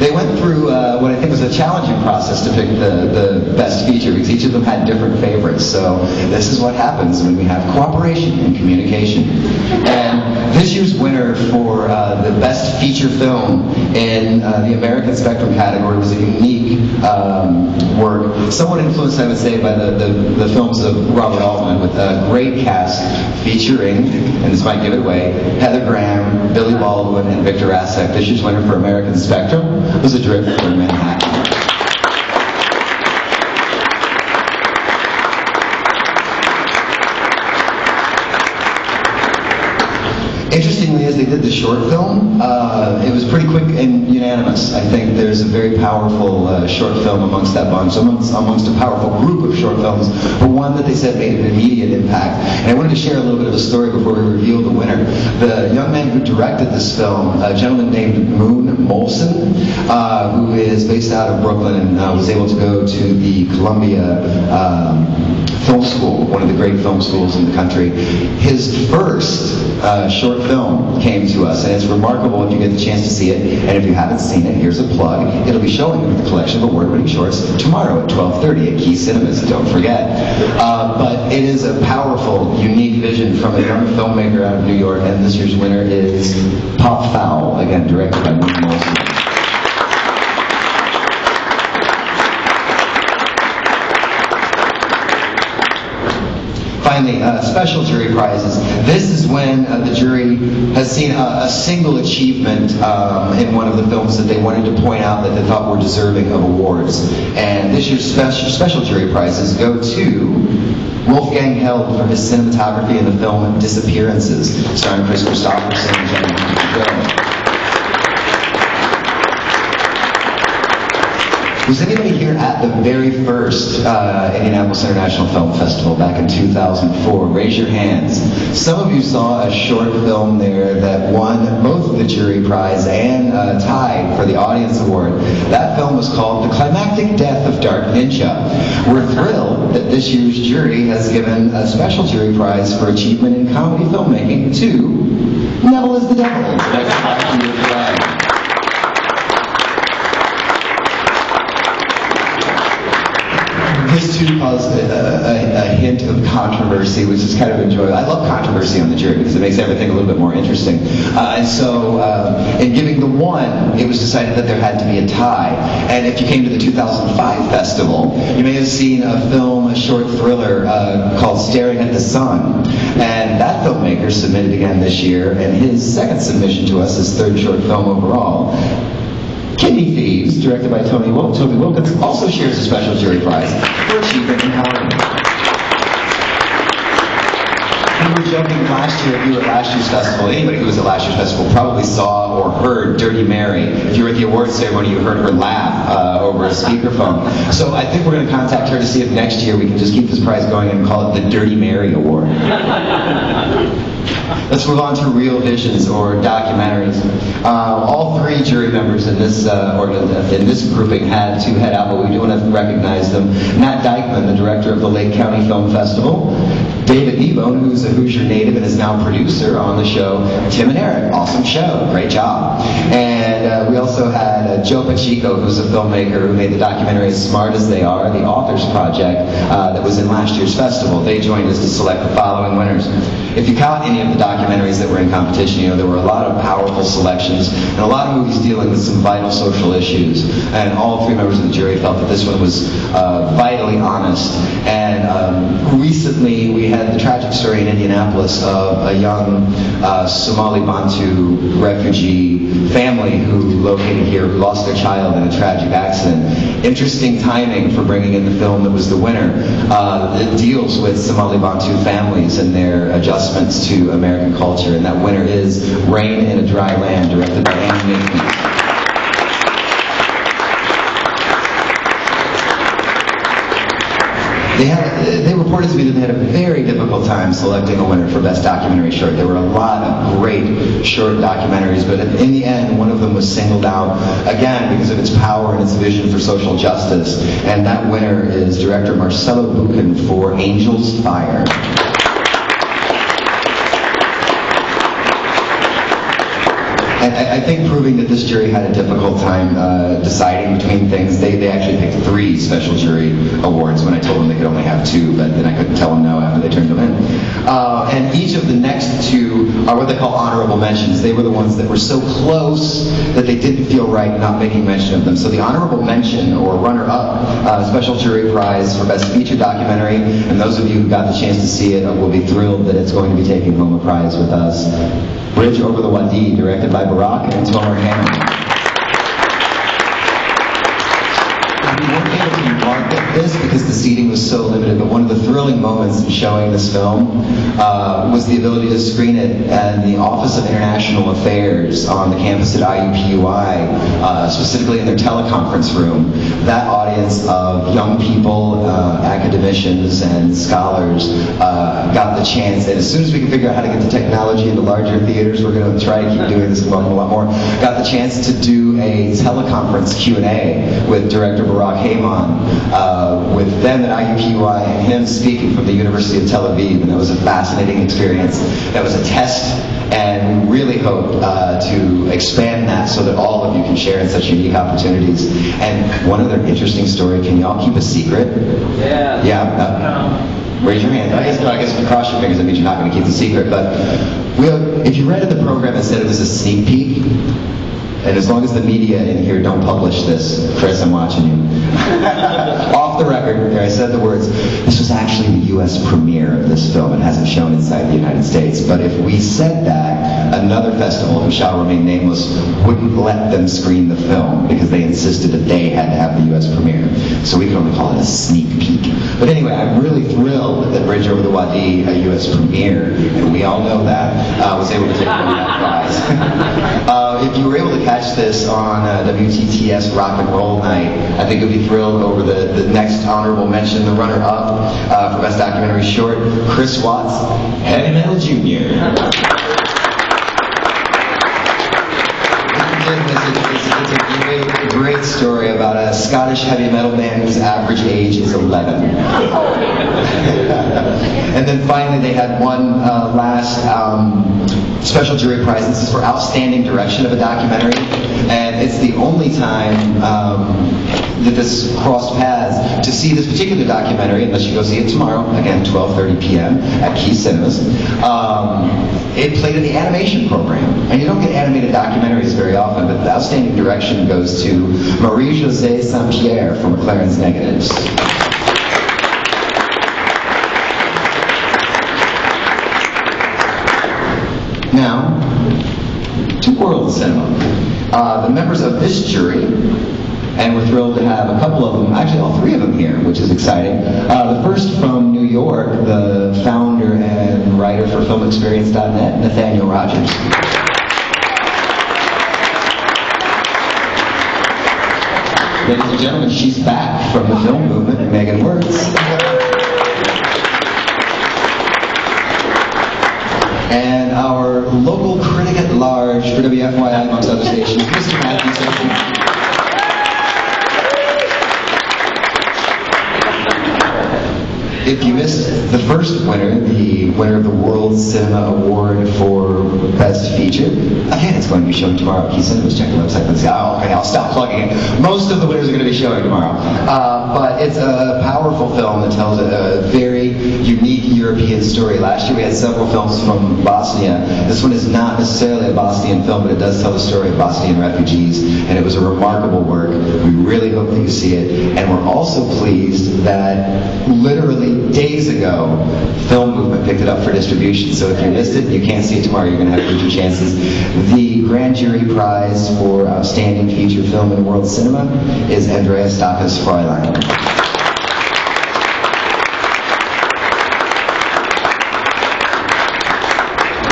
They went through what I think was a challenging process to pick the best feature, because each of them had different favorites. So this is what happens when we have cooperation and communication. And this year's winner for the best feature film in the American Spectrum category was a unique work, somewhat influenced, I would say, by the films of Robert Altman, with a great cast featuring, and this might give it away, Heather Graham, Billy Baldwin, and Victor Asek. This year's winner for American Spectrum was Adrift from Manhattan. Interestingly, as they did the short film, it was pretty quick and unanimous. I think there's a very powerful short film amongst that bunch, amongst a powerful group of short films, but one that they said made an immediate impact. And I wanted to share a little bit of a story before we reveal the winner. The young man who directed this film, a gentleman named Moon Molson, who is based out of Brooklyn and was able to go to the Columbia Film School, one of the great film schools in the country. His first short film came to us, and it's remarkable if you get the chance to see it. And if you haven't seen it, here's a plug. It'll be showing with the collection of award-winning shorts tomorrow at 12:30 at Key Cinemas. Don't forget. But it is a powerful, unique vision from a young filmmaker out of New York, and this year's winner is Pop Foul, again directed by Moon Molson. Finally, special jury prizes. This is when the jury has seen a single achievement in one of the films that they wanted to point out that they thought were deserving of awards. And this year's special jury prizes go to Wolfgang Held for his cinematography in the film Disappearances, starring Chris Christopherson and Jennifer Jones. Was anybody here at the very first Indianapolis International Film Festival back in 2004? Raise your hands. Some of you saw a short film there that won both the jury prize and tied for the audience award. That film was called The Climactic Death of Dark Ninja. We're thrilled that this year's jury has given a special jury prize for achievement in comedy filmmaking to Neville is the Devil. Next 5-year prize. This too caused a hint of controversy, which is kind of enjoyable. I love controversy on the jury because it makes everything a little bit more interesting. And so, in giving the one, it was decided that there had to be a tie. And if you came to the 2005 festival, you may have seen a film, a short thriller called Staring at the Sun. And that filmmaker submitted again this year, and his second submission to us, his third short film overall, Kidney Thieves, directed by Toby Wilkins, also shares a special jury prize for achievement in comedy. We were joking last year, if you were at last year's festival, anybody who was at last year's festival probably saw or heard Dirty Mary. If you were at the awards ceremony, you heard her laugh over a speakerphone. So I think we're going to contact her to see if next year we can just keep this prize going and call it the Dirty Mary Award. Let's move on to real visions or documentaries. All three jury members in this grouping had to head out, but we do want to recognize them. Matt Dykman, the director of the Lake County Film Festival. David Nebone, who's a Hoosier native and is now producer on the show. Tim and Eric, awesome show, great job. And we also had Joe Pacheco, who's a filmmaker who made the documentary As Smart as They Are, the Authors Project, that was in last year's festival. They joined us to select the following winners. If you count any of the documentaries that were in competition, you know, there were a lot of powerful selections and a lot of movies dealing with some vital social issues. And all three members of the jury felt that this one was vitally honest. And recently we had the tragic story in Indianapolis of a young Somali Bantu refugee family who located here, who lost their child in a tragic accident. Interesting timing for bringing in the film that was the winner. It deals with Somali Bantu families and their adjustments to American culture, and that winner is Rain in a Dry Land, directed by Andy Mason. They reported to me that they had a very difficult time selecting a winner for Best Documentary Short. There were a lot of great short documentaries, but in the end, one of them was singled out, again, because of its power and its vision for social justice. And that winner is director Marcelo Buchan for Angel's Fire. And I think proving that this jury had a difficult time deciding between things, they actually picked 3 special jury awards when I told them they could only have 2, but then I couldn't tell them no after they turned them in. And each of the next 2 are what they call honorable mentions. They were the ones that were so close that they didn't feel right not making mention of them. So the honorable mention, or runner-up, special jury prize for Best Feature Documentary, and those of you who got the chance to see it will be thrilled that it's going to be taking home a prize with us. Bridge Over the Wadi, directed by Barack and Tomer Hammond. We weren't able to market this because the seating was so limited, but one of the thrilling moments in showing this film was the ability to screen it in the Office of International Affairs on the campus at IUPUI, specifically in their teleconference room. That audience of young people, academicians, and scholars got the chance, and as soon as we can figure out how to get the technology into larger theaters, we're going to try to keep doing this a lot more, got the chance to do a teleconference Q&A with Director Barack Heyman, with them at IUPUI and him speaking from the University of Tel Aviv, and that was a fascinating experience. That was a test, and we really hope to expand that so that all of you can share in such unique opportunities. And one other interesting story, can y'all keep a secret? Yeah. Yeah? Raise your hand. I guess if you cross your fingers, that means you're not going to keep the secret. But if you read the program and said it was a sneak peek, and as long as the media in here don't publish this, Chris, I'm watching you. Off the record, there I said the words, this was actually the U.S. premiere of this film. It hasn't shown inside the United States. But if we said that, another festival, who shall remain nameless, wouldn't let them screen the film because they insisted that they had to have the U.S. premiere. So we could only call it a sneak peek. But anyway, I'm really thrilled that Bridge Over the Wadi, a U.S. premiere, and we all know that, was able to take home that prize. If you were able to catch this on WTTS Rock and Roll Night, I think you'll be thrilled over the next honorable mention, the runner-up for Best Documentary Short, Chris Watts, Heavy Metal Jr. It's a great story about a Scottish heavy metal band whose average age is 11. And then finally they had one last special jury prize. This is for outstanding direction of a documentary, and it's the only time that this crossed paths to see this particular documentary, unless you go see it tomorrow, again 12:30 p.m. at Key Cinemas. It played in the animation program, and you don't get animated documentaries very often, but the outstanding direction goes to Marie-Josée Saint-Pierre from McLaren's Negatives. Now, to world cinema. The members of this jury, and we're thrilled to have a couple of them, actually all 3 of them here, which is exciting. The first from New York, the founder and writer for FilmExperience.net, Nathaniel Rogers. Ladies and gentlemen, she's back from the film movement, Megan Wirtz. And our local critic at large for WFYI, amongst other stations, Mr. Matthew Sessions. If you missed the first winner, the winner of the World Cinema Award for Best Feature, again, it's going to be showing tomorrow at Key Cinemas. Check the website and say, oh, okay, I'll stop plugging it. Most of the winners are going to be showing tomorrow. But it's a powerful film that tells a very unique European story. Last year we had several films from Bosnia. This one is not necessarily a Bosnian film, but it does tell the story of Bosnian refugees, and it was a remarkable work. We really hope that you see it, and we're also pleased that literally days ago, Film Movement picked it up for distribution. So if you missed it, you can't see it tomorrow, you're going to have future chances. The grand jury prize for outstanding feature film in world cinema is Andrea Stacca's Fräulein.